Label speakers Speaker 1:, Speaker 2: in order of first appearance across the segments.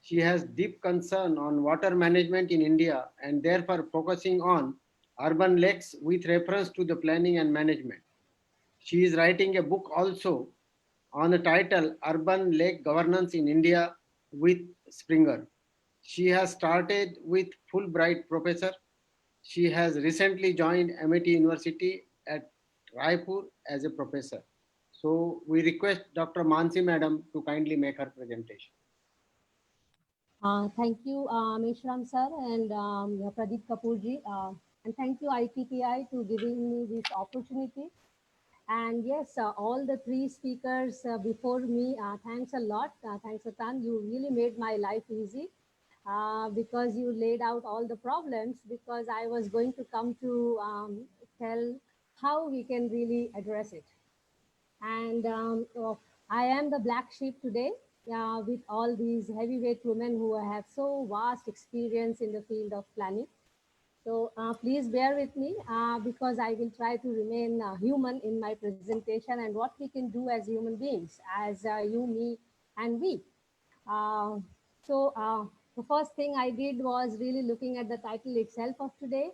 Speaker 1: She has deep concern on water management in India and therefore focusing on urban lakes with reference to the planning and management. She is writing a book also on the title Urban Lake Governance in India with Springer. She has started with Fulbright professor. She has recently joined MIT University at Raipur as a professor. So we request Dr. Mansi Madam to kindly make her presentation.
Speaker 2: Thank you, Meshram sir and Pradeep Kapoorji. And thank you, ITTI, to giving me this opportunity. And yes, all the three speakers before me, thanks a lot. Thanks, Atan. You really made my life easy because you laid out all the problems because I was going to come to tell how we can really address it. And I am the black sheep today with all these heavyweight women who have so vast experience in the field of planning. So please bear with me because I will try to remain human in my presentation and what we can do as human beings, as you, me, and we. Uh, so the first thing I did was really looking at the title itself of today.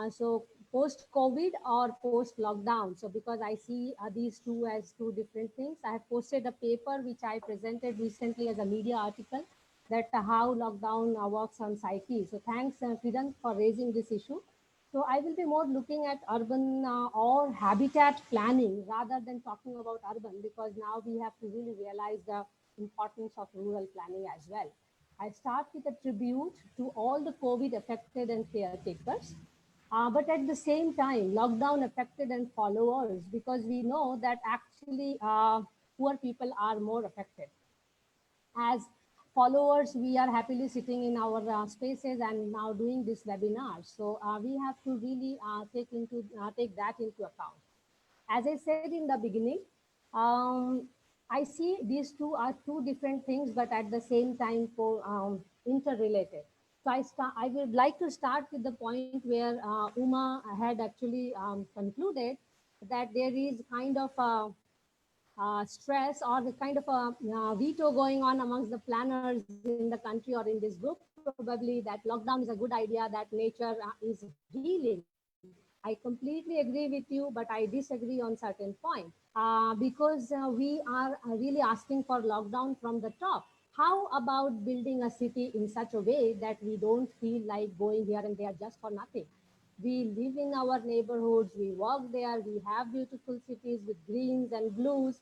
Speaker 2: So post-COVID or post-lockdown. So because I see these two as two different things, I have posted a paper which I presented recently as a media article that how lockdown works on psyche. So thanks, Kiran, for raising this issue. So I will be more looking at urban or habitat planning rather than talking about urban because now we have to really realize the importance of rural planning as well. I start with a tribute to all the COVID affected and caretakers. But at the same time, lockdown affected and followers because we know that actually poor people are more affected. As followers, we are happily sitting in our spaces and now doing this webinar. So we have to really take that into account. As I said in the beginning, um, I see these two are two different things, but at the same time interrelated. So I would like to start with the point where Uma had actually concluded that there is kind of a stress or the kind of a veto going on amongst the planners in the country or in this group, probably that lockdown is a good idea, that nature is healing. I completely agree with you, but I disagree on certain point because we are really asking for lockdown from the top. How about building a city in such a way that we don't feel like going here and there just for nothing? We live in our neighborhoods, we walk there, we have beautiful cities with greens and blues.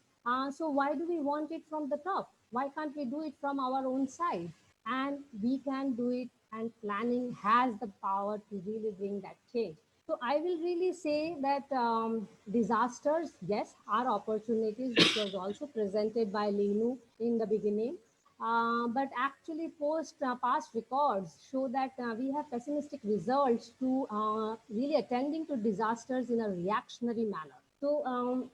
Speaker 2: So why do we want it from the top? Why can't we do it from our own side? And we can do it, and planning has the power to really bring that change. So I will really say that disasters, yes, are opportunities, which was also presented by Linu in the beginning. But actually, past records show that we have pessimistic results to really attending to disasters in a reactionary manner. So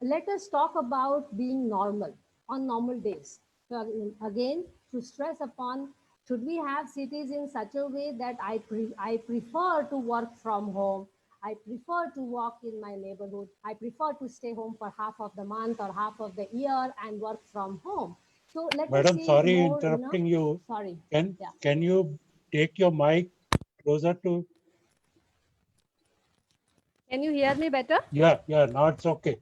Speaker 2: let us talk about being normal on normal days. So again, to stress upon, should we have cities in such a way that I prefer to work from home, I prefer to walk in my neighborhood, I prefer to stay home for half of the month or half of the year and work from home. So let us
Speaker 3: Madam,
Speaker 2: see
Speaker 3: sorry
Speaker 2: more,
Speaker 3: interrupting you.
Speaker 2: sorry.
Speaker 3: Can
Speaker 2: Yeah.
Speaker 3: can you take your mic closer to?
Speaker 2: Can you hear me better?
Speaker 3: Yeah, now it's okay.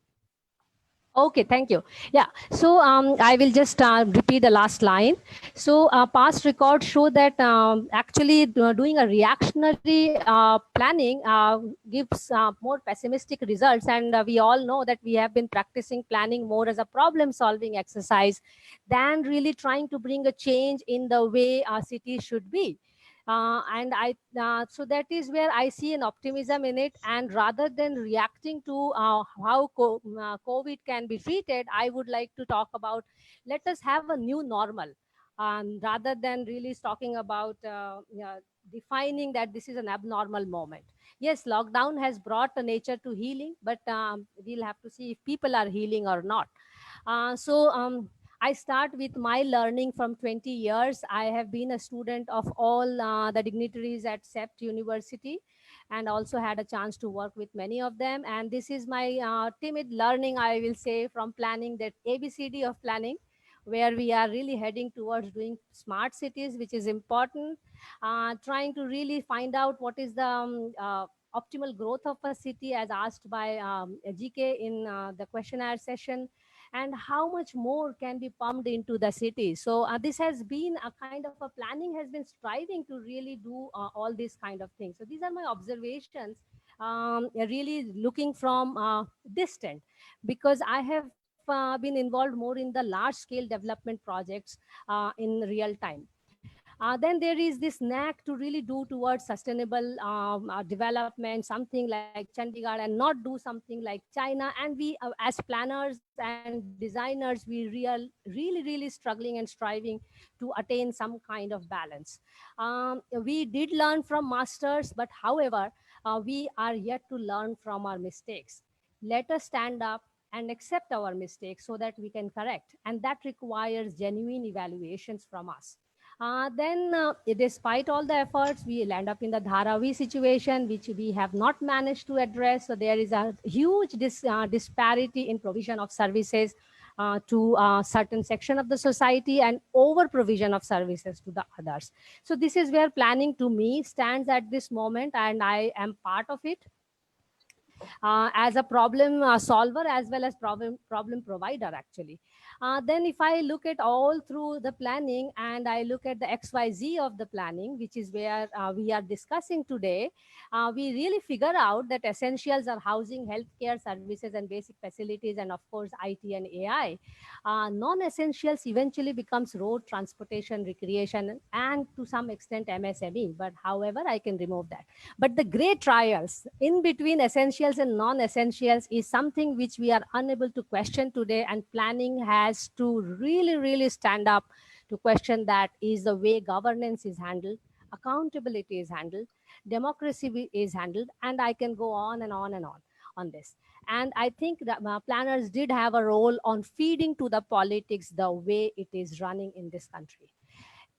Speaker 2: Okay, thank you. Yeah, so I will just repeat the last line. So past records show that actually doing a reactionary planning gives more pessimistic results. And we all know that we have been practicing planning more as a problem solving exercise than really trying to bring a change in the way our city should be. So that is where I see an optimism in it. And rather than reacting to how COVID can be treated, I would like to talk about, let us have a new normal, rather than really talking about defining that this is an abnormal moment. Yes, lockdown has brought a nature to healing, but we'll have to see if people are healing or not. I start with my learning from 20 years. I have been a student of all the dignitaries at CEPT University and also had a chance to work with many of them. And this is my timid learning, I will say, from planning, that ABCD of planning. where we are really heading towards doing smart cities, which is important, trying to really find out what is the optimal growth of a city as asked by GK in the questionnaire session, and how much more can be pumped into the city. So this has been a kind of a planning has been striving to really do all these kind of things. So these are my observations, really looking from distant, because I have been involved more in the large scale development projects in real time. Then there is this knack to really do towards sustainable development, something like Chandigarh, and not do something like China. And we, as planners and designers, we really struggling and striving to attain some kind of balance. We did learn from masters, but however, we are yet to learn from our mistakes. Let us stand up and accept our mistakes so that we can correct. And that requires genuine evaluations from us. Then, despite all the efforts, we land up in the Dharavi situation, which we have not managed to address. So there is a huge disparity in provision of services to a certain section of the society, and over provision of services to the others. So this is where planning to me stands at this moment, and I am part of it as a problem solver as well as problem provider, actually. Then if I look at all through the planning and I look at the XYZ of the planning, which is where we are discussing today, we really figure out that essentials are housing, healthcare services and basic facilities, and of course IT and AI. Non-essentials eventually becomes road transportation, recreation, and to some extent MSME, but however I can remove that. But the gray trials in between essentials and non-essentials is something which we are unable to question today, and planning has to really stand up to question that. Is the way governance is handled, accountability is handled, democracy is handled, and I can go on and on and on this. And I think that planners did have a role on feeding to the politics the way it is running in this country.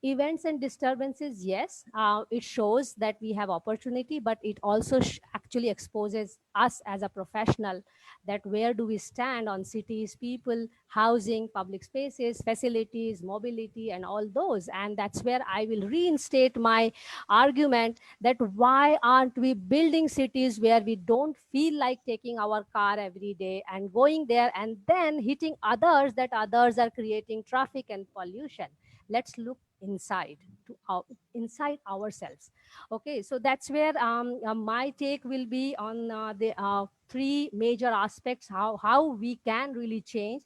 Speaker 2: Events and disturbances, yes, it shows that we have opportunity, but it also actually exposes us as a professional, that where do we stand on cities, people, housing, public spaces, facilities, mobility, and all those. And that's where I will reinstate my argument that why aren't we building cities where we don't feel like taking our car every day and going there and then hitting others, that others are creating traffic and pollution. Let's look inside inside ourselves. Okay, so that's where my take will be on the three major aspects, how we can really change.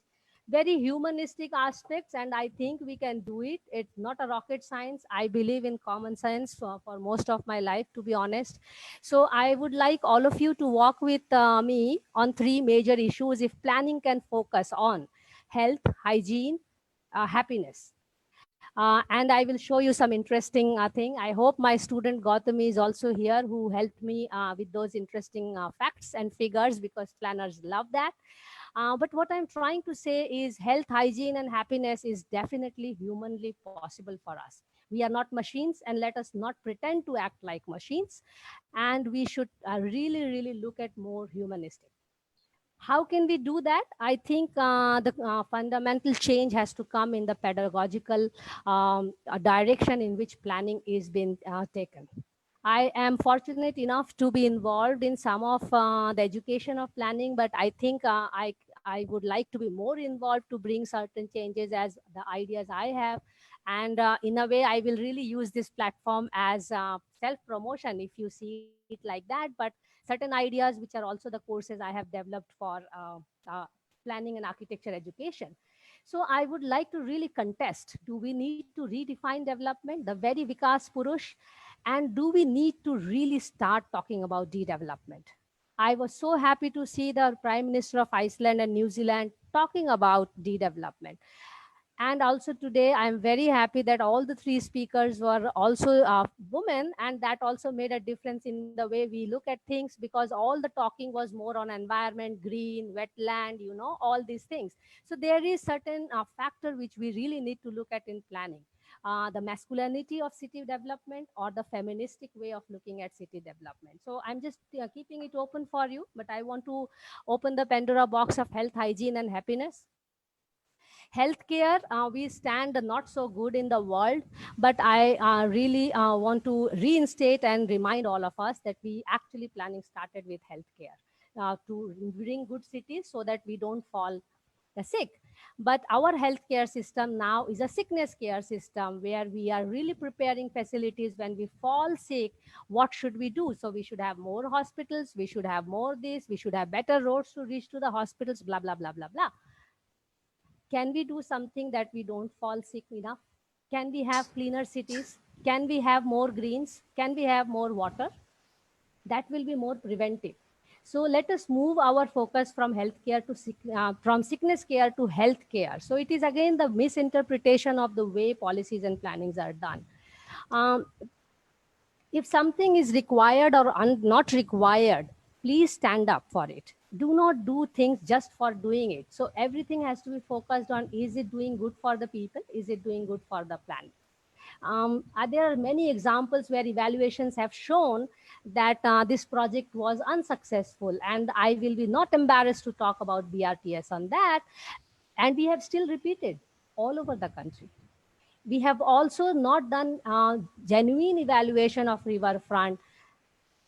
Speaker 2: Very humanistic aspects, and I think we can do it. It's not a rocket science. I believe in common sense for most of my life, to be honest. So I would like all of you to walk with me on three major issues if planning can focus on health, hygiene, happiness. And I will show you some interesting thing. I hope my student Gautami is also here, who helped me with those interesting facts and figures, because planners love that. But what I'm trying to say is health, hygiene, and happiness is definitely humanly possible for us. We are not machines, and let us not pretend to act like machines. And we should really look at more humanistic. How can we do that? I think the fundamental change has to come in the pedagogical direction in which planning is being taken. I am fortunate enough to be involved in some of the education of planning, but I think I would like to be more involved to bring certain changes as the ideas I have. And in a way, I will really use this platform as self-promotion, if you see it like that. But certain ideas, which are also the courses I have developed for planning and architecture education. So I would like to really contest, do we need to redefine development, the very Vikas Purush, and do we need to really start talking about de-development? I was so happy to see the Prime Minister of Iceland and New Zealand talking about de-development. And also today, I'm very happy that all the three speakers were also women, and that also made a difference in the way we look at things, because all the talking was more on environment, green, wetland, all these things. So there is certain factor which we really need to look at in planning. The masculinity of city development or the feministic way of looking at city development. So I'm just keeping it open for you, but I want to open the Pandora box of health, hygiene, and happiness. Healthcare, we stand not so good in the world, but I really want to reinstate and remind all of us that we actually planning started with healthcare to bring good cities so that we don't fall sick. But our healthcare system now is a sickness care system where we are really preparing facilities when we fall sick. What should we do? So we should have more hospitals, we should have more this, we should have better roads to reach to the hospitals, blah, blah, blah, blah, blah. Can we do something that we don't fall sick enough? Can we have cleaner cities? Can we have more greens? Can we have more water? That will be more preventive. So let us move our focus from healthcare to from sickness care to healthcare. So it is again the misinterpretation of the way policies and plannings are done. Um, if something is required or not required, please stand up for it. Do not do things just for doing it. So everything has to be focused on, is it doing good for the people? Is it doing good for the planet? There are many examples where evaluations have shown that this project was unsuccessful, and I will be not embarrassed to talk about BRTS on that. And we have still repeated all over the country. We have also not done genuine evaluation of riverfront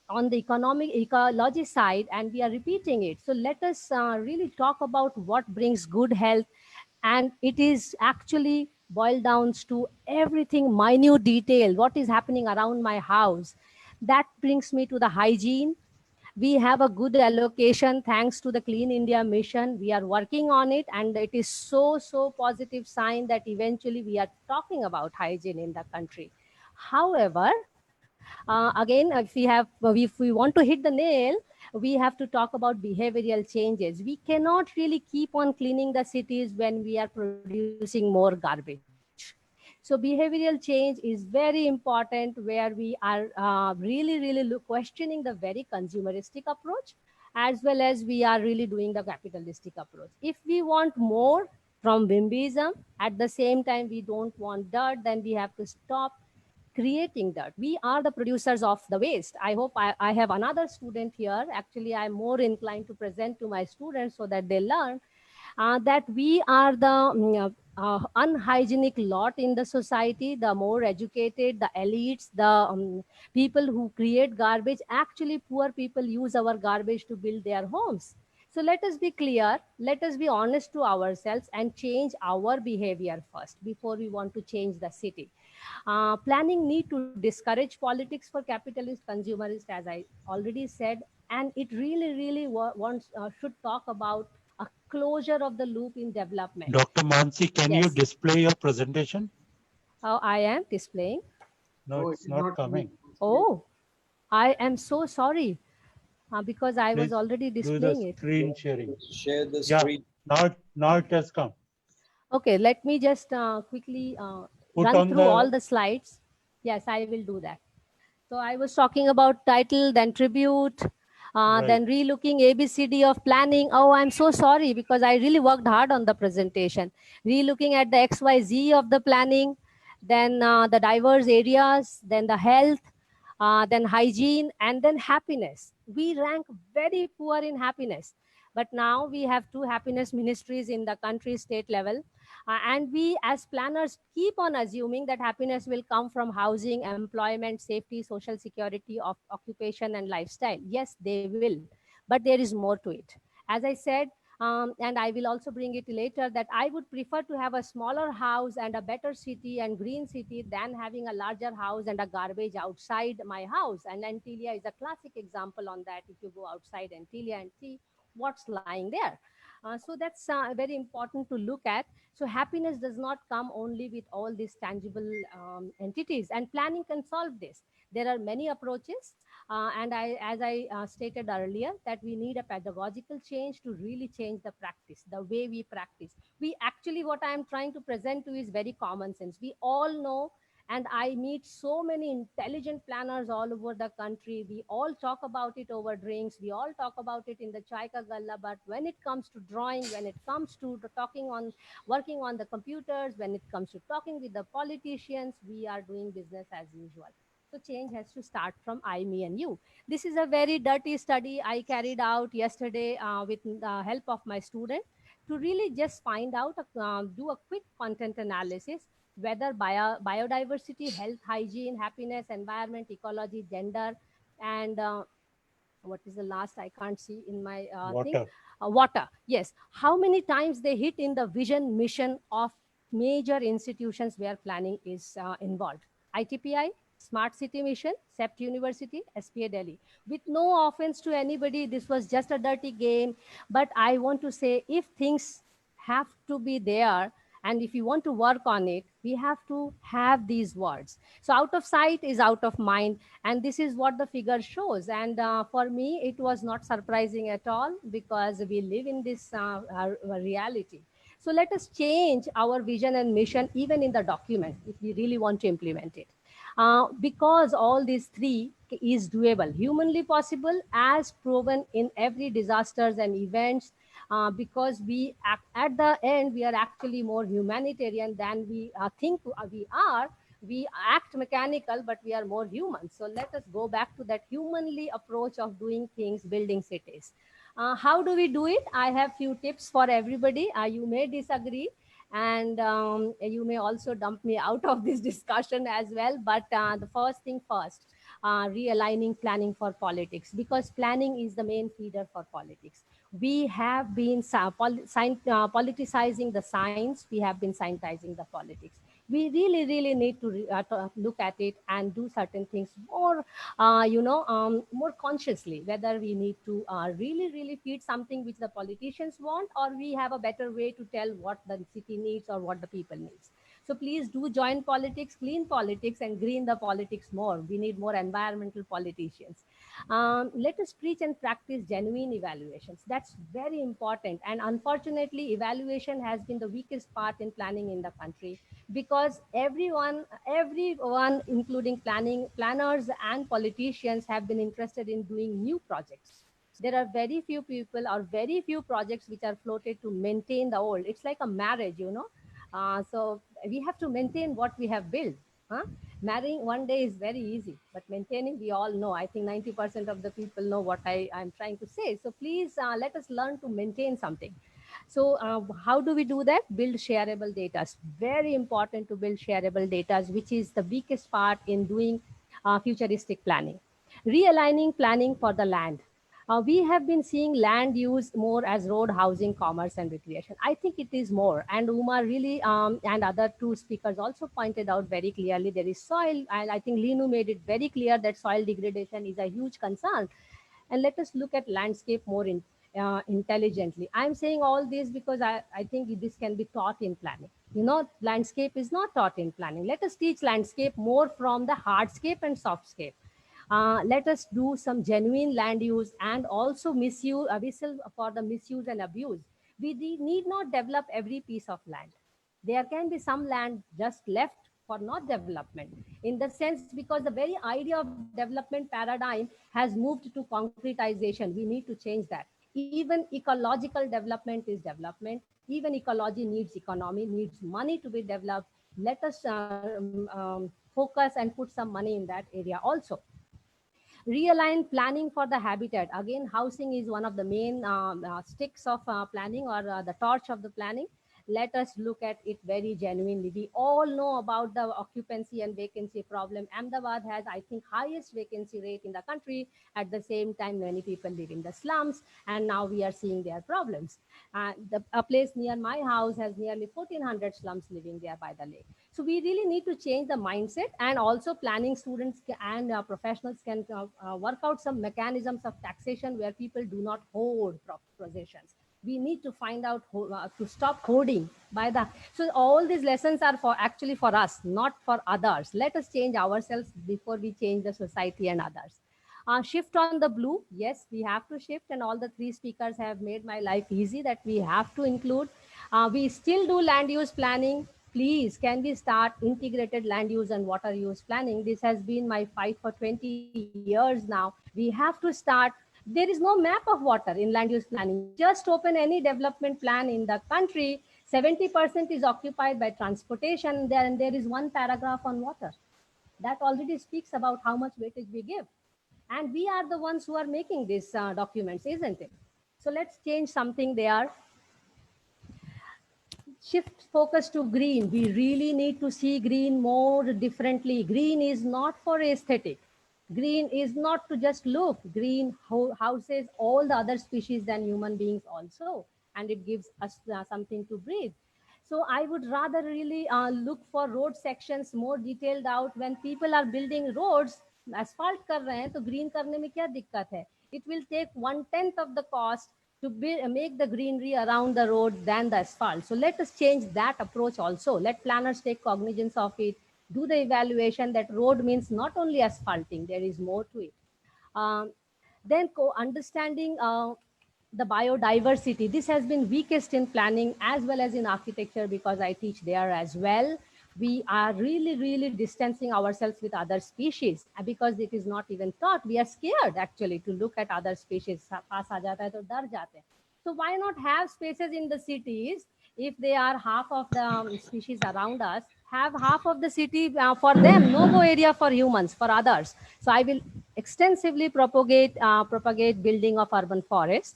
Speaker 2: on the economic ecology side, and we are repeating it. So let us really talk about what brings good health, and it is actually boiled down to everything minute detail, what is happening around my house. That brings me to the hygiene. We have a good allocation thanks to the Clean India mission. We are working on it, and it is so positive sign that eventually we are talking about hygiene in the country. However, again, if we want to hit the nail, we have to talk about behavioral changes. We cannot really keep on cleaning the cities when we are producing more garbage. So behavioral change is very important, where we are really questioning the very consumeristic approach, as well as we are really doing the capitalistic approach. If we want more from bimbism, at the same time we don't want dirt, then we have to stop creating dirt. We are the producers of the waste. I hope I have another student here. Actually, I'm more inclined to present to my students so that they learn that we are the unhygienic lot in the society. The more educated, the elites, the people who create garbage, actually poor people use our garbage to build their homes. So let us be clear, let us be honest to ourselves and change our behavior first before we want to change the city. Planning need to discourage politics for capitalist, consumerist, as I already said, and it really wants should talk about a closure of the loop in development.
Speaker 3: Dr. Mansi, can you
Speaker 2: Yes,
Speaker 3: display your presentation?
Speaker 2: I am displaying.
Speaker 3: No,
Speaker 1: Oh, it
Speaker 3: it's
Speaker 1: is
Speaker 3: not coming.
Speaker 2: Oh, I am so sorry because I was
Speaker 3: Please
Speaker 2: already
Speaker 3: do the
Speaker 2: displaying it.
Speaker 3: screen sharing.
Speaker 4: Share the
Speaker 3: Yeah,
Speaker 4: screen.
Speaker 3: now it has come.
Speaker 2: Okay, let me just quickly
Speaker 3: Put
Speaker 2: run
Speaker 3: on
Speaker 2: through all
Speaker 3: the,
Speaker 2: the slides. Yes, I will do that. So I was talking about title, then tribute,
Speaker 3: right.
Speaker 2: then relooking ABCD of planning. Oh, I'm so sorry because I really worked hard on the presentation. Relooking at the XYZ of the planning, then the diverse areas, then the health, then hygiene, and then happiness. We rank very poor in happiness. But now we have two happiness ministries in the country state level. And we as planners keep on assuming that happiness will come from housing, employment, safety, social security, of occupation and lifestyle. Yes, they will, but there is more to it. As I said, and I will also bring it later, that I would prefer to have a smaller house and a better city and green city than having a larger house and a garbage outside my house. And Antilia is a classic example on that. If you go outside Antilia and see what's lying there. So that's very important to look at. So happiness does not come only with all these tangible entities, and planning can solve this. There are many approaches, and as I stated earlier, that we need a pedagogical change to really change the practice, the way we practice. We actually, what I am trying to present to is very common sense. We all know, and I meet so many intelligent planners all over the country. We all talk about it over drinks. We all talk about it in the chai ka galla. But when it comes to drawing, when it comes to talking on, working on the computers, when it comes to talking with the politicians, we are doing business as usual. So change has to start from I, me, and you. This is a very dirty study I carried out yesterday with the help of my student. to really just find out, do a quick content analysis, whether biodiversity, health, hygiene, happiness, environment, ecology, gender, and what is the last, I can't see in my thing.
Speaker 3: Water.
Speaker 2: Water, yes. How many times they hit in the vision mission of major institutions where planning is involved? ITPI, Smart City Mission, CEPT University, SPA Delhi. With no offense to anybody, this was just a dirty game. But I want to say, if things have to be there, and if you want to work on it, we have to have these words. So out of sight is out of mind, and this is what the figure shows. And for me, it was not surprising at all, because we live in this reality. So let us change our vision and mission even in the document if we really want to implement it. Because all these three is doable, humanly possible, as proven in every disasters and events, because we at the end, we are actually more humanitarian than we think we are. We act mechanical, but we are more human. So let us go back to that humanly approach of doing things, building cities. How do we do it? I have few tips for everybody. You may disagree, and you may also dump me out of this discussion as well. But the first thing first, realigning planning for politics, because planning is the main feeder for politics. We have been politicizing the science, we have been scientizing the politics. We really, really need to look at it and do certain things more, more consciously, whether we need to really, really feed something which the politicians want, or we have a better way to tell what the city needs or what the people needs. So please do join politics, clean politics, and green the politics more. We need more environmental politicians. Let us preach and practice genuine evaluations. That's very important. And unfortunately, evaluation has been the weakest part in planning in the country, because everyone, including planners and politicians, have been interested in doing new projects. There are very few people or very few projects which are floated to maintain the old. It's like a marriage, so we have to maintain what we have built. Huh? Marrying one day is very easy, but maintaining, we all know. I think 90% of the people know what I'm trying to say. So please let us learn to maintain something. So how do we do that? Build shareable data. Very important to build shareable data, which is the weakest part in doing futuristic planning. Realigning planning for the land. We have been seeing land use more as road, housing, commerce, and recreation. I think it is more. And Umar really, and other two speakers also pointed out very clearly, there is soil. And I think Linu made it very clear that soil degradation is a huge concern. And let us look at landscape more intelligently. I'm saying all this because I think this can be taught in planning. Landscape is not taught in planning. Let us teach landscape more from the hardscape and softscape. Let us do some genuine land use and also misuse, whistle for the misuse and abuse. We need not develop every piece of land. There can be some land just left for not development, in the sense, because the very idea of development paradigm has moved to concretization. We need to change that. Even ecological development is development. Even ecology needs economy, needs money to be developed. Let us focus and put some money in that area also. Realign planning for the habitat. Again, housing is one of the main sticks of planning, or the torch of the planning. Let us look at it very genuinely. We all know about the occupancy and vacancy problem. Ahmedabad has, I think, highest vacancy rate in the country. At the same time, many people live in the slums, and now we are seeing their problems. A place near my house has nearly 1,400 slums living there by the lake. So we really need to change the mindset, and also planning students and professionals can work out some mechanisms of taxation where people do not hoard possessions. We need to find out to stop hoarding by the. So all these lessons are for actually for us, not for others. Let us change ourselves before we change the society and others. Shift on the blue. Yes, we have to shift, and all the three speakers have made my life easy that we have to include. We still do land use planning. Please, can we start integrated land use and water use planning? This has been my fight for 20 years now. We have to start. There is no map of water in land use planning. Just open any development plan in the country. 70% is occupied by transportation. Then there is one paragraph on water. That already speaks about how much weightage we give. And we are the ones who are making these documents, isn't it? So let's change something there. shift focus to green. We really need to see green more differently. Green is not for aesthetic. Green is not to just look. Green houses all the other species than human beings also, and it gives us something to breathe. So I would rather really look for road sections more detailed out. When people are building roads, asphalt कर रहे हैं तो green करने में क्या दिक्कत है? It will take 1/10 of the cost to make the greenery around the road than the asphalt. So let us change that approach also. Let planners take cognizance of it, do the evaluation that road means not only asphalting, there is more to it. Then understanding the biodiversity. This has been weakest in planning as well as in architecture because I teach there as well. We are really, really distancing ourselves with other species because it is not even taught. We are scared actually to look at other species. पास आ जाता है तो डर जाते हैं. So why not have spaces in the cities if they are half of the species around us? Have half of the city for them, no go area for humans, for others. So I will extensively propagate building of urban forests.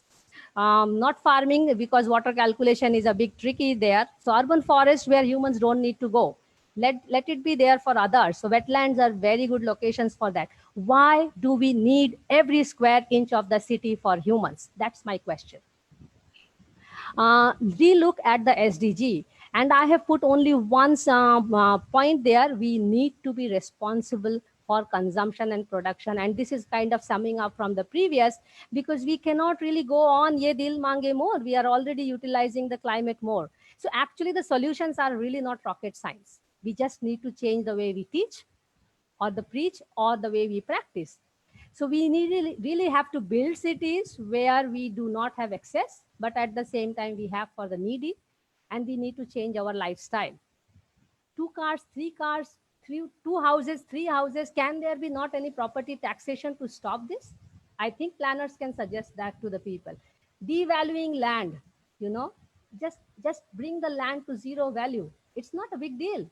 Speaker 2: Not farming because water calculation is a big tricky there. So urban forest where humans don't need to go. Let it be there for others. So wetlands are very good locations for that. Why do we need every square inch of the city for humans? That's my question. We look at the SDG, and I have put only one point there. We need to be responsible for consumption and production, and this is kind of summing up from the previous, because we cannot really go on ye dil mange more. We are already utilizing the climate more. So actually the solutions are really not rocket science. We just need to change the way we teach or the preach or the way we practice. So we really have to build cities where we do not have access, but at the same time we have for the needy, and we need to change our lifestyle. 2 cars, 3 cars, two houses, 3 houses. Can there be not any property taxation to stop this? I think planners can suggest that to the people. Devaluing land, you know, just bring the land to zero value. It's not a big deal.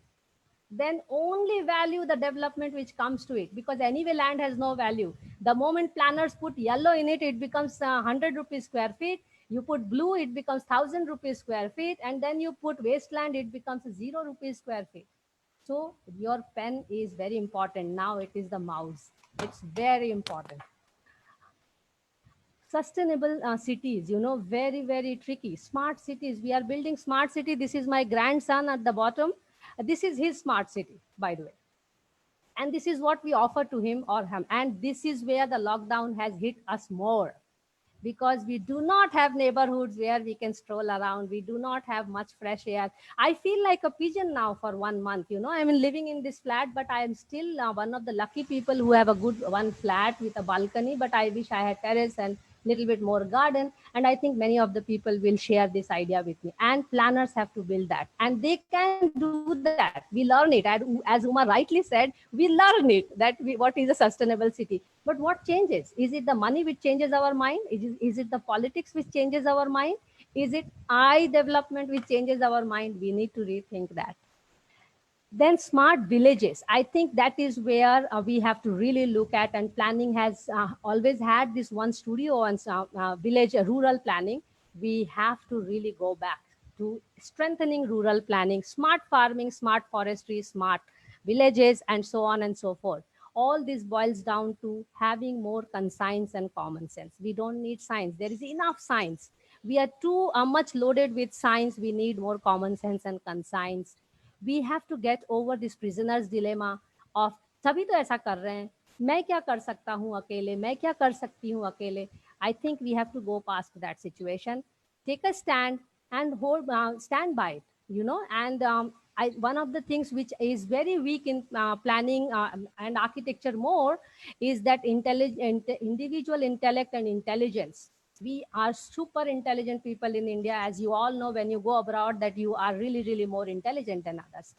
Speaker 2: Then only value the development which comes to it, because anyway land has no value. The moment planners put yellow in it, it becomes 100 rupees square feet. You put blue, it becomes 1000 rupees square feet, and then you put wasteland, it becomes 0 rupees square feet. So your pen is very important. Now it is the mouse. It's very important. Sustainable cities, you know, very, very tricky. Smart cities, we are building smart city. This is my grandson at the bottom. This is his smart city, by the way. And this is what we offer to him or him. And this is where the lockdown has hit us more, because we do not have neighborhoods where we can stroll around. We do not have much fresh air. I feel like a pigeon now for 1 month. You know, I mean, living in this flat, but I am still one of the lucky people who have a good one flat with a balcony, but I wish I had terrace and little bit more garden. And I think many of the people will share this idea with me, and planners have to build that, and they can do that. We learn it. As Uma rightly said, we learn it, that what is a sustainable city. But what changes? Is it the money which changes our mind? Is it the politics which changes our mind? Is it I development which changes our mind? We need to rethink that. Then smart villages. I think that is where we have to really look at, and planning has always had this one studio on village rural planning. We have to really go back to strengthening rural planning, smart farming, smart forestry, smart villages, and so on and so forth. All this boils down to having more conscience and common sense. We don't need science. There is enough science. We are too much loaded with science. We need more common sense and conscience. We have to get over this prisoner's dilemma of सभी तो ऐसा कर रहे हैं, मैं क्या कर सकता हूँ अकेले, मैं क्या कर सकती हूँ अकेले. I think we have to go past that situation, take a stand and stand by it, you know. And one of the things which is very weak in planning and architecture more is that individual intellect and intelligence. We are super intelligent people in India, as you all know. When you go abroad, that you are really, really more intelligent than others.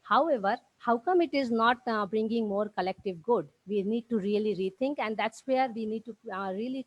Speaker 2: However, how come it is not bringing more collective good? We need to really rethink, and that's where we need to really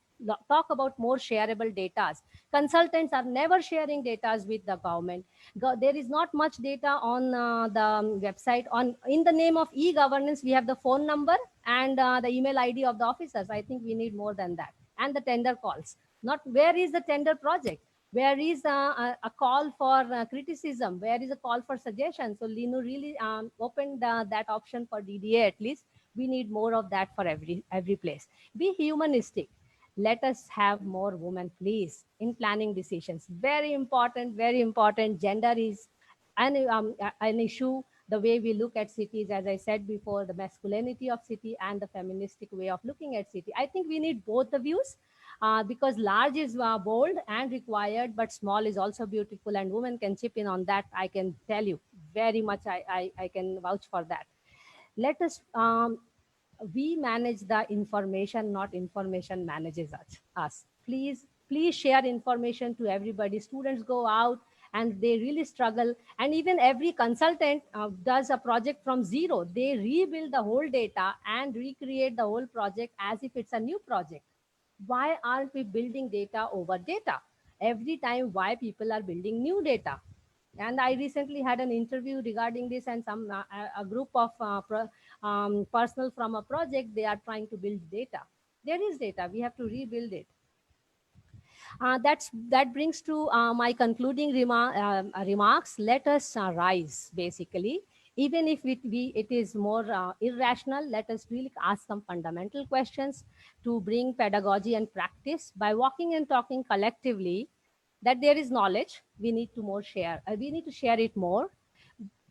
Speaker 2: talk about more shareable data. Consultants are never sharing data with the government. There is not much data on the website. In the name of e-governance, we have the phone number and the email ID of the officers. I think we need more than that. And the tender calls. Not where is the tender project? Where is a call for criticism? Where is a call for suggestion? So Linu really opened that option for DDA. At least we need more of that for every place. Be humanistic. Let us have more women, please, in planning decisions. Very important, very important. Gender is an issue. The way we look at cities, as I said before, the masculinity of city and the feministic way of looking at city. I think we need both the views, because large is bold and required, but small is also beautiful, and women can chip in on that. I can tell you very much. I can vouch for that. Let us we manage the information, not information manages us. Please share information to everybody. Students go out and they really struggle, and even every consultant does a project from zero. They rebuild the whole data and recreate the whole project as if it's a new project. Why aren't we building data over data every time? Why people are building new data? And I recently had an interview regarding this, and some a group of personnel from a project, they are trying to build data. There is data, we have to rebuild it. That brings to my concluding remarks. Let us rise, basically. Even if it is more irrational, let us really ask some fundamental questions to bring pedagogy and practice by walking and talking collectively. That there is knowledge, we need to more share. We need to share it more.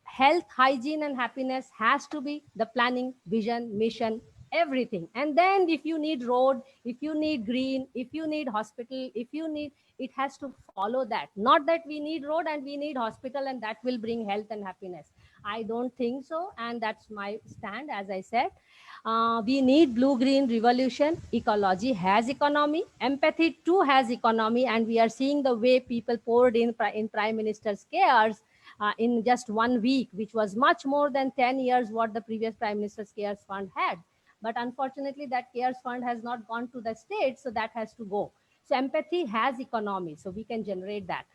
Speaker 2: Health, hygiene, and happiness has to be the planning, vision, mission, everything. And then if you need road, if you need green, if you need hospital, if you need, it has to follow that. Not that we need road and we need hospital and that will bring health and happiness. I don't think so, and that's my stand. As I said, we need blue green revolution. Ecology has economy, empathy too has economy, and we are seeing the way people poured in prime minister's cares in just 1 week, which was much more than 10 years what the previous prime minister's cares fund had. But unfortunately, that cares fund has not gone to the state, so that has to go. So empathy has economy, so we can generate that.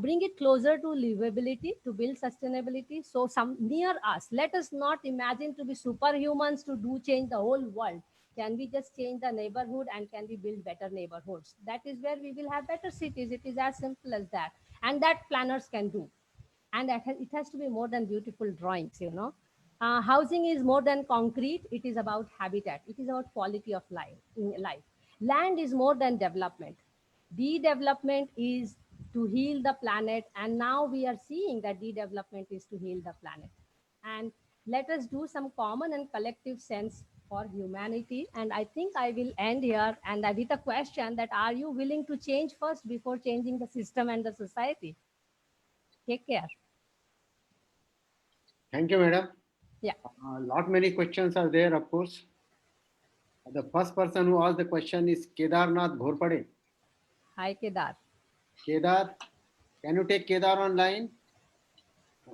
Speaker 2: Bring it closer to livability, to build sustainability. So some near us, let us not imagine to be superhumans to do change the whole world. Can we just change the neighborhood, and can we build better neighborhoods? That is where we will have better cities. It is as simple as that. And that planners can do. And it has to be more than beautiful drawings, you know. Housing is more than concrete. It is about habitat. It is about quality of life. Land is more than development. De-development is to heal the planet, and now we are seeing that de-development is to heal the planet. And let us do some common and collective sense for humanity. And I think I will end here, and with a question that, are you willing to change first before changing the system and the society? Take care.
Speaker 1: Thank you, madam.
Speaker 2: Yeah.
Speaker 1: Lot many questions are there, of course. The first person who asked the question is Kedarnath Ghorpade.
Speaker 2: Hi, Kedar.
Speaker 1: Kedar, can you take Kedar online?